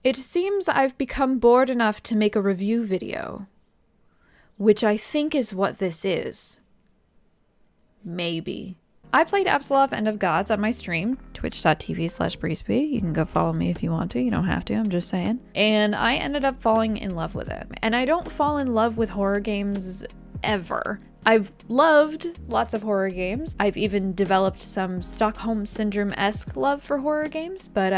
It seems I've become bored enough to make a review video, which I think is what this is. Maybe. I played Apsulov End of Gods on my stream, twitch.tv/breezeby. You can go follow me if you want to. You don't have to, I'm just saying. And I ended up falling in love with it. And I don't fall in love with horror games ever. I've loved lots of horror games. I've even developed some Stockholm Syndrome-esque love for horror games, but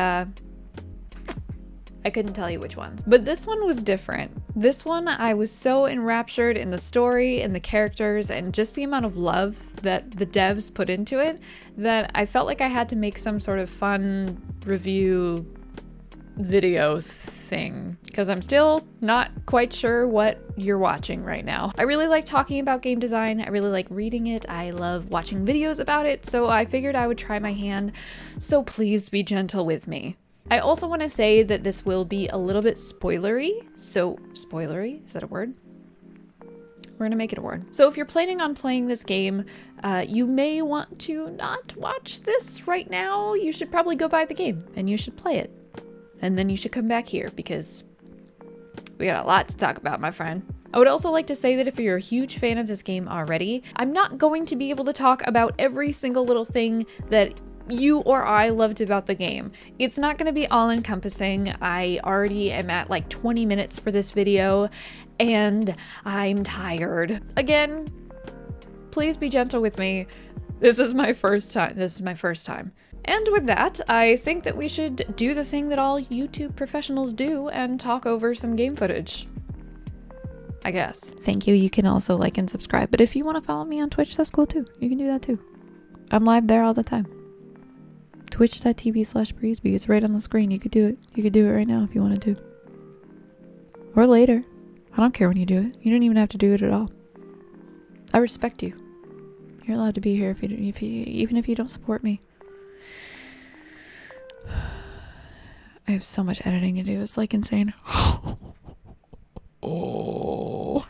I couldn't tell you which ones. But this one was different. This one, I was so enraptured in the story and the characters and just the amount of love that the devs put into it that I felt like I had to make some sort of fun review video thing, because I'm still not quite sure what you're watching right now. I really like talking about game design. I really like reading it. I love watching videos about it, so I figured I would try my hand. So please be gentle with me. I also want to say that this will be a little bit spoilery. So, spoilery? Is that a word? We're gonna make it a word. So if you're planning on playing this game, you may want to not watch this right now. You should probably go buy the game and you should play it. And then you should come back here because we got a lot to talk about, my friend. I would also like to say that if you're a huge fan of this game already, I'm not going to be able to talk about every single little thing that you or I loved about the game. It's not going to be all encompassing. I already am at like 20 minutes for this video and I'm tired. Again, please be gentle with me. This is my first time. And with that, I think that we should do the thing that all YouTube professionals do and talk over some game footage. I guess. Thank you. You can also like and subscribe, but if you want to follow me on Twitch, that's cool too. You can do that too. I'm live there all the time. Twitch.tv/breezeby. It's right on the screen. You could do it. You could do it right now if you wanted to. Or later. I don't care when you do it. You don't even have to do it at all. I respect you. You're allowed to be here even if you don't support me. I have so much editing to do. It's like insane. Oh.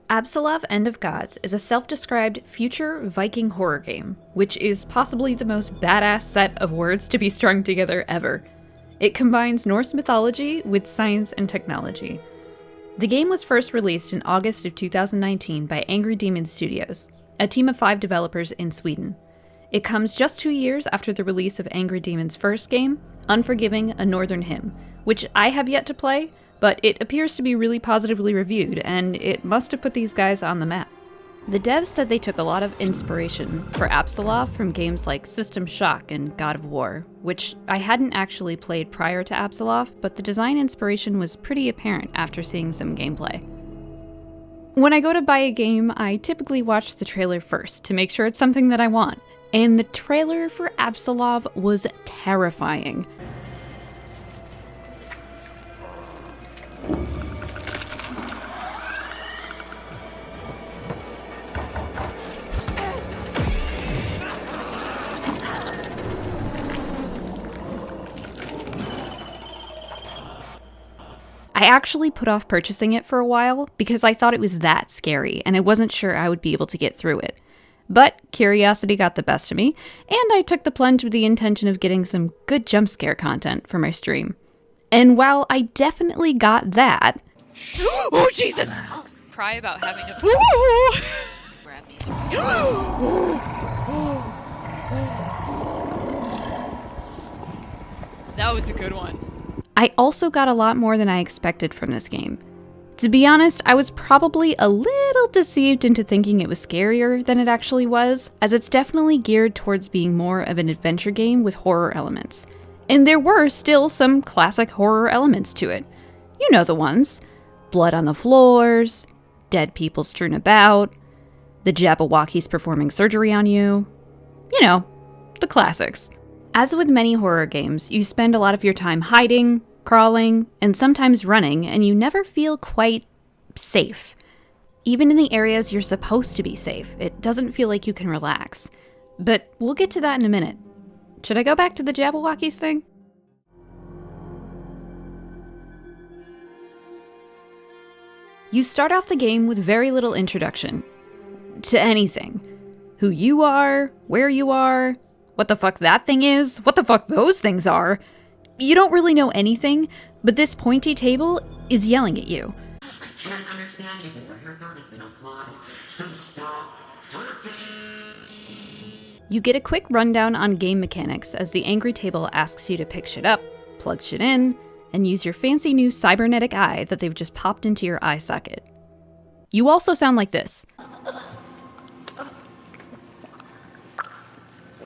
Apsulov End of Gods is a self-described future Viking horror game, which is possibly the most badass set of words to be strung together ever. It combines Norse mythology with science and technology. The game was first released in August of 2019 by Angry Demon Studios, a team of 5 developers in Sweden. It comes just 2 years after the release of Angry Demon's first game, Unforgiving: A Northern Hymn, which I have yet to play, but it appears to be really positively reviewed, and it must have put these guys on the map. The devs said they took a lot of inspiration for Apsulov from games like System Shock and God of War, which I hadn't actually played prior to Apsulov, but the design inspiration was pretty apparent after seeing some gameplay. When I go to buy a game, I typically watch the trailer first to make sure it's something that I want, and the trailer for Apsulov was terrifying. I actually put off purchasing it for a while because I thought it was that scary and I wasn't sure I would be able to get through it. But curiosity got the best of me, and I took the plunge with the intention of getting some good jump scare content for my stream. And while I definitely got that... Oh, Jesus! Cry about having to... That was a good one. I also got a lot more than I expected from this game. To be honest, I was probably a little deceived into thinking it was scarier than it actually was, as it's definitely geared towards being more of an adventure game with horror elements. And there were still some classic horror elements to it. You know the ones. Blood on the floors, dead people strewn about, the Jabberwockies performing surgery on you. You know, the classics. As with many horror games, you spend a lot of your time hiding, crawling, and sometimes running, and you never feel quite safe. Even in the areas you're supposed to be safe, it doesn't feel like you can relax. But we'll get to that in a minute. Should I go back to the Jabberwockies thing? You start off the game with very little introduction to anything. Who you are, where you are, what the fuck that thing is, what the fuck those things are. You don't really know anything, but this pointy table is yelling at you. I can't understand you because your thought has been applied, so stop talking. You get a quick rundown on game mechanics as the angry table asks you to pick shit up, plug shit in, and use your fancy new cybernetic eye that they've just popped into your eye socket. You also sound like this.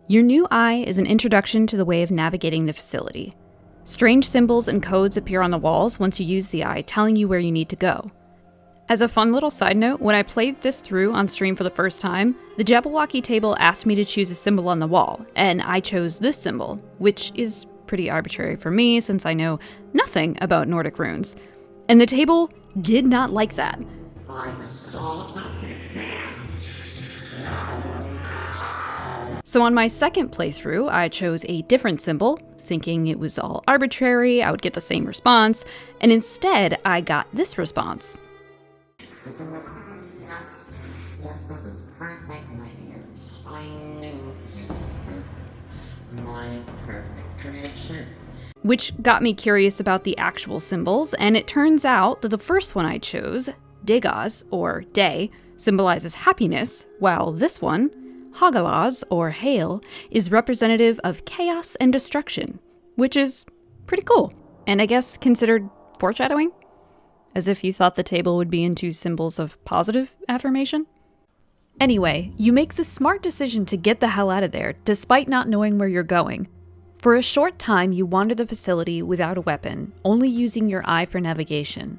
Your new eye is an introduction to the way of navigating the facility. Strange symbols and codes appear on the walls once you use the eye, telling you where you need to go. As a fun little side note, when I played this through on stream for the first time, the Jabberwocky table asked me to choose a symbol on the wall, and I chose this symbol, which is pretty arbitrary for me since I know nothing about Nordic runes. And the table did not like that. So on my second playthrough, I chose a different symbol, thinking it was all arbitrary, I would get the same response, and instead I got this response. Yes, this is perfect, my dear. I knew you were perfect. My perfect creation. Which got me curious about the actual symbols, and it turns out that the first one I chose, Degas, or Day, symbolizes happiness, while this one, Hagalaz, or Hail, is representative of chaos and destruction, which is pretty cool, and I guess considered foreshadowing? As if you thought the table would be into symbols of positive affirmation? Anyway, you make the smart decision to get the hell out of there, despite not knowing where you're going. For a short time, you wander the facility without a weapon, only using your eye for navigation.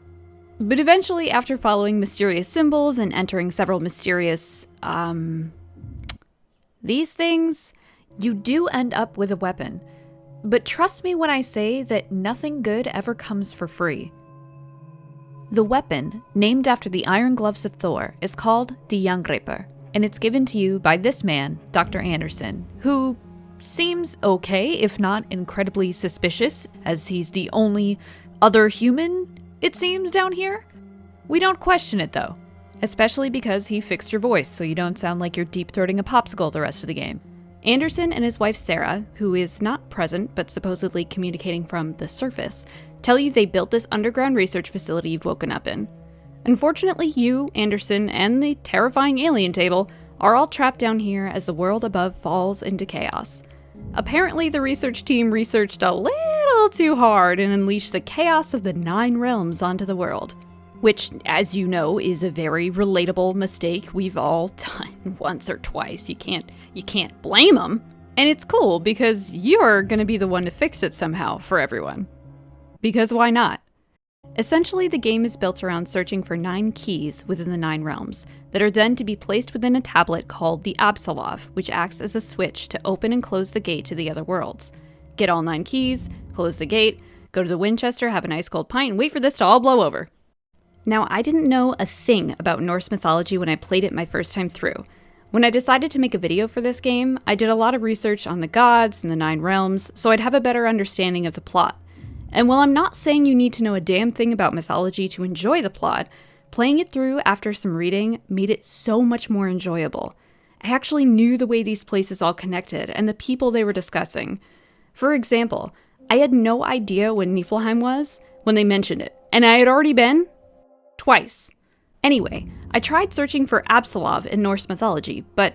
But eventually, after following mysterious symbols and entering several mysterious, these things, you do end up with a weapon. But trust me when I say that nothing good ever comes for free. The weapon, named after the iron gloves of Thor, is called the Jerngripper, and it's given to you by this man, Dr. Anderson, who seems okay, if not incredibly suspicious, as he's the only other human, it seems, down here. We don't question it, though. Especially because he fixed your voice so you don't sound like you're deep-throating a popsicle the rest of the game. Anderson and his wife Sarah, who is not present but supposedly communicating from the surface, tell you they built this underground research facility you've woken up in. Unfortunately, you, Anderson, and the terrifying alien table are all trapped down here as the world above falls into chaos. Apparently, the research team researched a little too hard and unleashed the chaos of the 9 realms onto the world. Which, as you know, is a very relatable mistake we've all done once or twice. You can't blame them. And it's cool because you're gonna be the one to fix it somehow for everyone. Because why not? Essentially, the game is built around searching for 9 keys within the 9 realms that are then to be placed within a tablet called the Apsulov, which acts as a switch to open and close the gate to the other worlds. Get all 9 keys, close the gate, go to the Winchester, have an ice cold pint, and wait for this to all blow over. Now, I didn't know a thing about Norse mythology when I played it my first time through. When I decided to make a video for this game, I did a lot of research on the gods and the 9 realms, so I'd have a better understanding of the plot. And while I'm not saying you need to know a damn thing about mythology to enjoy the plot, playing it through after some reading made it so much more enjoyable. I actually knew the way these places all connected and the people they were discussing. For example, I had no idea what Niflheim was when they mentioned it, and I had already been twice. Anyway, I tried searching for Apsulov in Norse mythology, but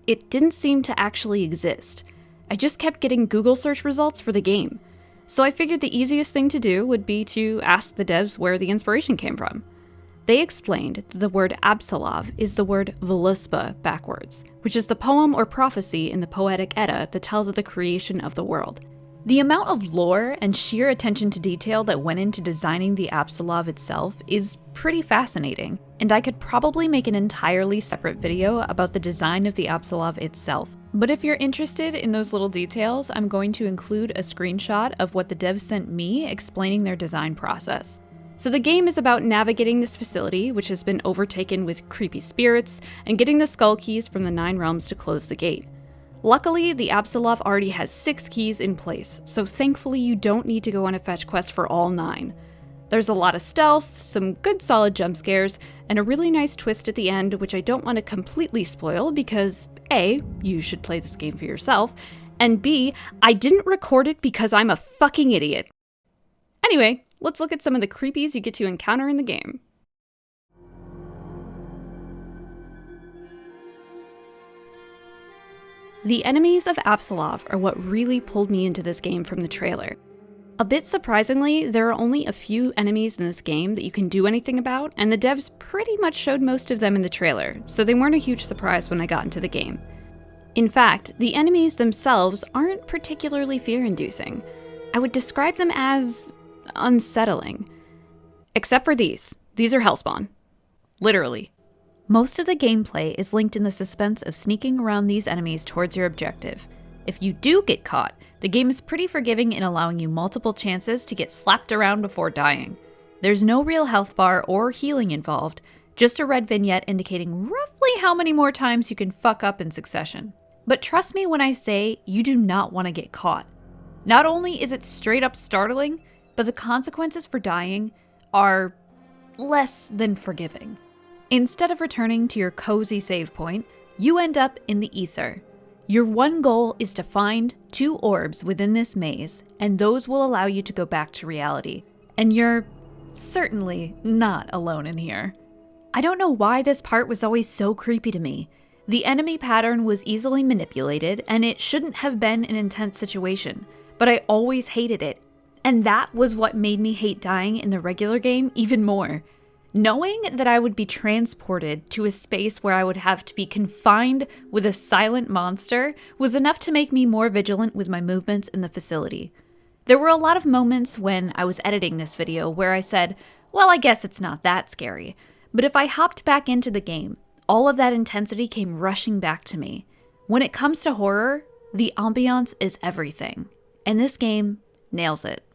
it didn't seem to actually exist. I just kept getting Google search results for the game. So I figured the easiest thing to do would be to ask the devs where the inspiration came from. They explained that the word Apsulov is the word Voluspa backwards, which is the poem or prophecy in the Poetic Edda that tells of the creation of the world. The amount of lore and sheer attention to detail that went into designing the Apsulov itself is pretty fascinating, and I could probably make an entirely separate video about the design of the Apsulov itself. But if you're interested in those little details, I'm going to include a screenshot of what the devs sent me explaining their design process. So the game is about navigating this facility, which has been overtaken with creepy spirits, and getting the skull keys from the 9 realms to close the gate. Luckily, the Apsulov already has 6 keys in place, so thankfully you don't need to go on a fetch quest for all 9. There's a lot of stealth, some good solid jump scares, and a really nice twist at the end, which I don't want to completely spoil because A, you should play this game for yourself, and B, I didn't record it because I'm a fucking idiot. Anyway, let's look at some of the creepies you get to encounter in the game. The enemies of Apsulov are what really pulled me into this game from the trailer. A bit surprisingly, there are only a few enemies in this game that you can do anything about, and the devs pretty much showed most of them in the trailer, so they weren't a huge surprise when I got into the game. In fact, the enemies themselves aren't particularly fear-inducing. I would describe them as unsettling. Except for these. These are Hellspawn. Literally. Most of the gameplay is linked in the suspense of sneaking around these enemies towards your objective. If you do get caught, the game is pretty forgiving in allowing you multiple chances to get slapped around before dying. There's no real health bar or healing involved, just a red vignette indicating roughly how many more times you can fuck up in succession. But trust me when I say you do not want to get caught. Not only is it straight up startling, but the consequences for dying are less than forgiving. Instead of returning to your cozy save point, you end up in the ether. Your one goal is to find 2 orbs within this maze, and those will allow you to go back to reality. And you're certainly not alone in here. I don't know why this part was always so creepy to me. The enemy pattern was easily manipulated, and it shouldn't have been an intense situation, but I always hated it. And that was what made me hate dying in the regular game even more. Knowing that I would be transported to a space where I would have to be confined with a silent monster was enough to make me more vigilant with my movements in the facility. There were a lot of moments when I was editing this video where I said, well, I guess it's not that scary. But if I hopped back into the game, all of that intensity came rushing back to me. When it comes to horror, the ambiance is everything. And this game nails it.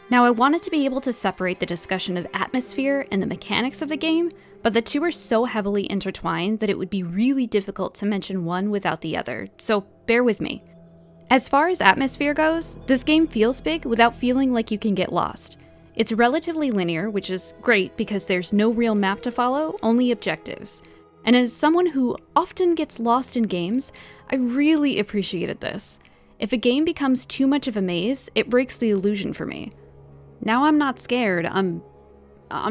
Now, I wanted to be able to separate the discussion of atmosphere and the mechanics of the game, but the two are so heavily intertwined that it would be really difficult to mention one without the other, so bear with me. As far as atmosphere goes, this game feels big without feeling like you can get lost. It's relatively linear, which is great because there's no real map to follow, only objectives. And as someone who often gets lost in games, I really appreciated this. If a game becomes too much of a maze, it breaks the illusion for me. Now I'm not scared, I'm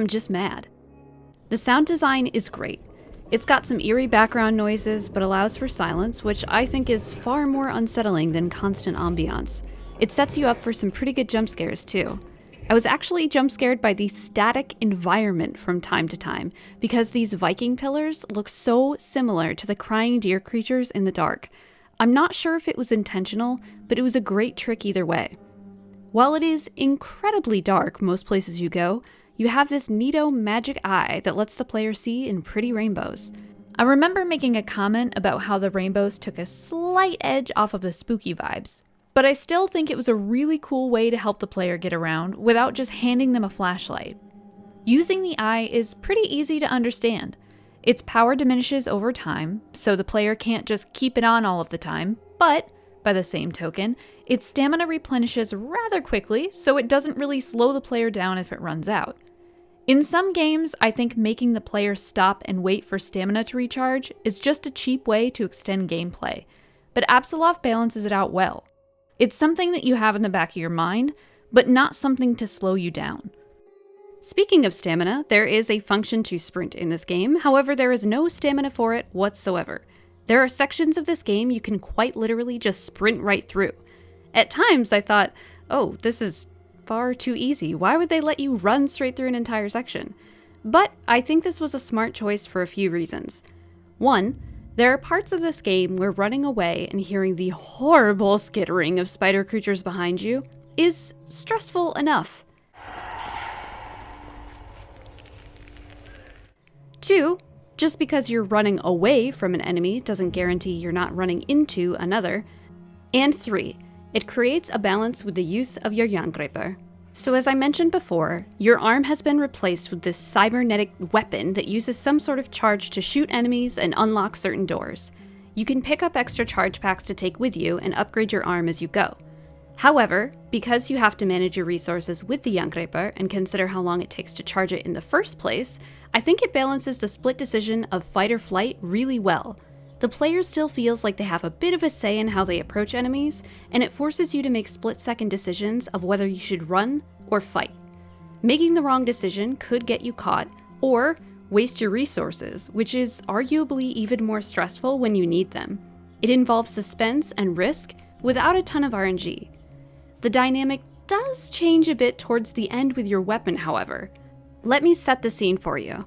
just mad. The sound design is great. It's got some eerie background noises, but allows for silence, which I think is far more unsettling than constant ambiance. It sets you up for some pretty good jump scares too. I was actually jump scared by the static environment from time to time, because these Viking pillars look so similar to the crying deer creatures in the dark. I'm not sure if it was intentional, but it was a great trick either way. While it is incredibly dark most places you go, you have this neato magic eye that lets the player see in pretty rainbows. I remember making a comment about how the rainbows took a slight edge off of the spooky vibes, but I still think it was a really cool way to help the player get around without just handing them a flashlight. Using the eye is pretty easy to understand. Its power diminishes over time, so the player can't just keep it on all of the time, but by the same token, its stamina replenishes rather quickly, so it doesn't really slow the player down if it runs out. In some games, I think making the player stop and wait for stamina to recharge is just a cheap way to extend gameplay, but Apsulov balances it out well. It's something that you have in the back of your mind, but not something to slow you down. Speaking of stamina, there is a function to sprint in this game, however there is no stamina for it whatsoever. There are sections of this game you can quite literally just sprint right through. At times I thought, oh, this is far too easy. Why would they let you run straight through an entire section? But I think this was a smart choice for a few reasons. One, there are parts of this game where running away and hearing the horrible skittering of spider creatures behind you is stressful enough. 2, just because you're running away from an enemy doesn't guarantee you're not running into another. And 3, it creates a balance with the use of your Jangreper. So as I mentioned before, your arm has been replaced with this cybernetic weapon that uses some sort of charge to shoot enemies and unlock certain doors. You can pick up extra charge packs to take with you and upgrade your arm as you go. However, because you have to manage your resources with the Jangreper and consider how long it takes to charge it in the first place, I think it balances the split decision of fight or flight really well. The player still feels like they have a bit of a say in how they approach enemies, and it forces you to make split-second decisions of whether you should run or fight. Making the wrong decision could get you caught, or waste your resources, which is arguably even more stressful when you need them. It involves suspense and risk without a ton of RNG. The dynamic does change a bit towards the end with your weapon, however. Let me set the scene for you.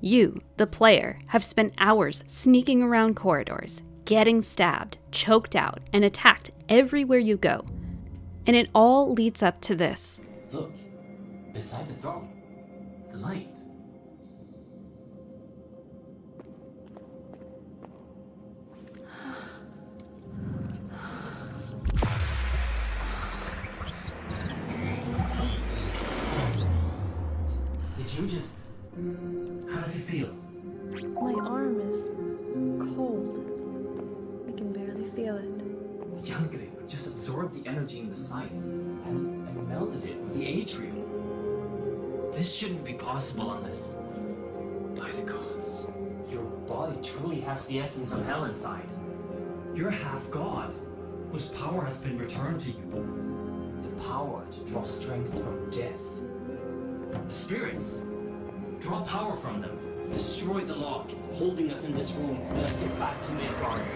You, the player, have spent hours sneaking around corridors, getting stabbed, choked out, and attacked everywhere you go. And it all leads up to this. Look, beside the throne, the light. Did you just... How does it feel? My arm is cold. I can barely feel it. The Jangreper just absorbed the energy in the scythe and melded it with the atrium. This shouldn't be possible unless... By the gods, your body truly has the essence of hell inside. You're half god, whose power has been returned to you. The power to draw strength from death. The spirits, draw power from them. Destroy the lock holding us in this room, and let's get back to Midgard.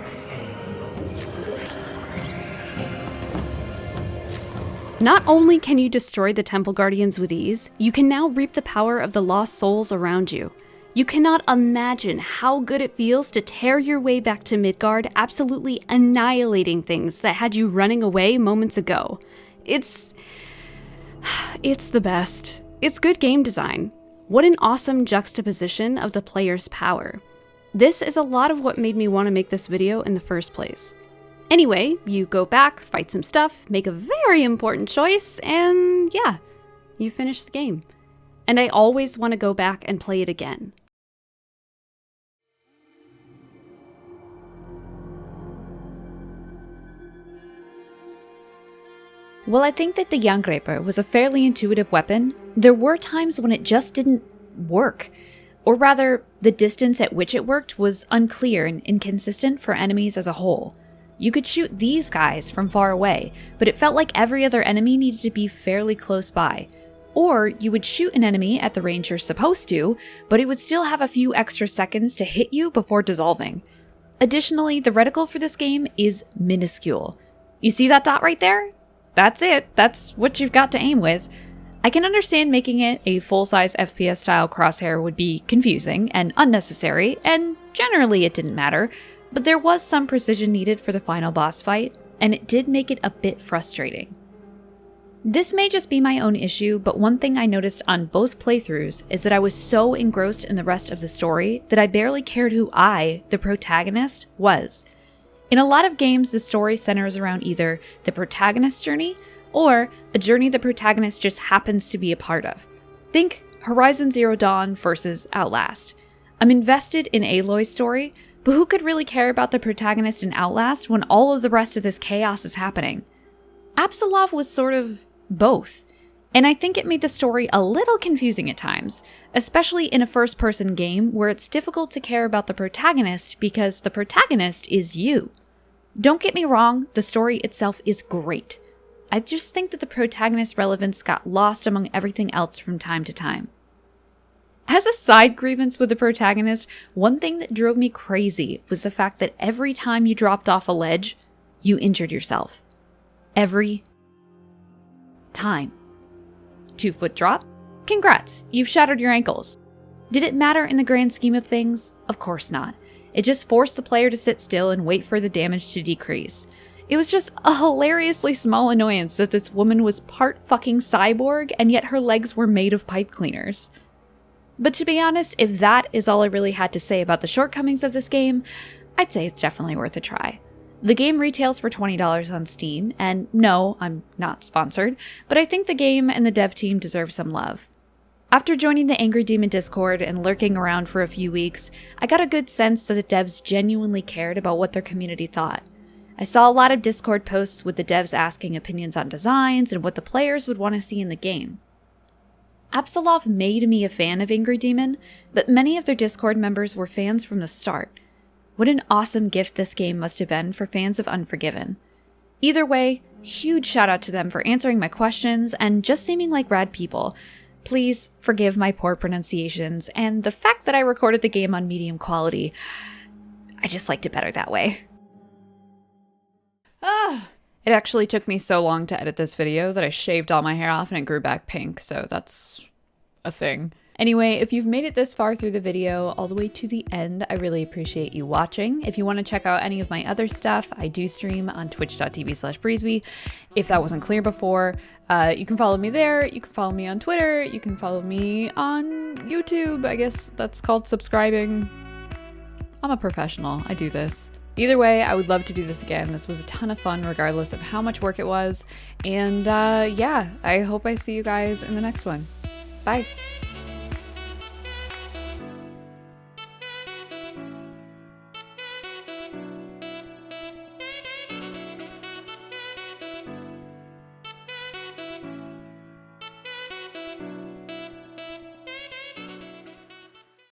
Not only can you destroy the Temple Guardians with ease, you can now reap the power of the lost souls around you. You cannot imagine how good it feels to tear your way back to Midgard, absolutely annihilating things that had you running away moments ago. It's the best. It's good game design. What an awesome juxtaposition of the player's power. This is a lot of what made me want to make this video in the first place. Anyway, you go back, fight some stuff, make a very important choice, and yeah, you finish the game. And I always want to go back and play it again. While I think that the Jangreper was a fairly intuitive weapon, there were times when it just didn't work. Or rather, the distance at which it worked was unclear and inconsistent for enemies as a whole. You could shoot these guys from far away, but it felt like every other enemy needed to be fairly close by. Or you would shoot an enemy at the range you're supposed to, but it would still have a few extra seconds to hit you before dissolving. Additionally, the reticle for this game is minuscule. You see that dot right there? That's it. That's what you've got to aim with. I can understand making it a full-size FPS style crosshair would be confusing and unnecessary, and generally it didn't matter, but there was some precision needed for the final boss fight, and it did make it a bit frustrating. This may just be my own issue, but one thing I noticed on both playthroughs is that I was so engrossed in the rest of the story that I barely cared who I, the protagonist, was. In a lot of games, the story centers around either the protagonist's journey or a journey the protagonist just happens to be a part of. Think Horizon Zero Dawn versus Outlast. I'm invested in Aloy's story, but who could really care about the protagonist in Outlast when all of the rest of this chaos is happening? Apsulov was sort of both, and I think it made the story a little confusing at times, especially in a first-person game where it's difficult to care about the protagonist because the protagonist is you. Don't get me wrong, the story itself is great. I just think that the protagonist's relevance got lost among everything else from time to time. As a side grievance with the protagonist, one thing that drove me crazy was the fact that every time you dropped off a ledge, you injured yourself. Every time. 2-foot drop? Congrats, you've shattered your ankles. Did it matter in the grand scheme of things? Of course not. It just forced the player to sit still and wait for the damage to decrease. It was just a hilariously small annoyance that this woman was part fucking cyborg and yet her legs were made of pipe cleaners. But to be honest, if that is all I really had to say about the shortcomings of this game, I'd say it's definitely worth a try. The game retails for $20 on Steam, and no, I'm not sponsored, but I think the game and the dev team deserve some love. After joining the Angry Demon Discord and lurking around for a few weeks, I got a good sense that the devs genuinely cared about what their community thought. I saw a lot of Discord posts with the devs asking opinions on designs and what the players would want to see in the game. Apsulov made me a fan of Angry Demon, but many of their Discord members were fans from the start. What an awesome gift this game must have been for fans of Unforgiven. Either way, huge shout out to them for answering my questions and just seeming like rad people. Please forgive my poor pronunciations and the fact that I recorded the game on medium quality. I just liked it better that way. It actually took me so long to edit this video that I shaved all my hair off and it grew back pink, so that's a thing. Anyway, if you've made it this far through the video, all the way to the end, I really appreciate you watching. If you want to check out any of my other stuff, I do stream on twitch.tv/breezeby. If that wasn't clear before, you can follow me there, you can follow me on Twitter, you can follow me on YouTube. I guess that's called subscribing. I'm a professional, I do this. Either way, I would love to do this again. This was a ton of fun regardless of how much work it was. And yeah, I hope I see you guys in the next one. Bye.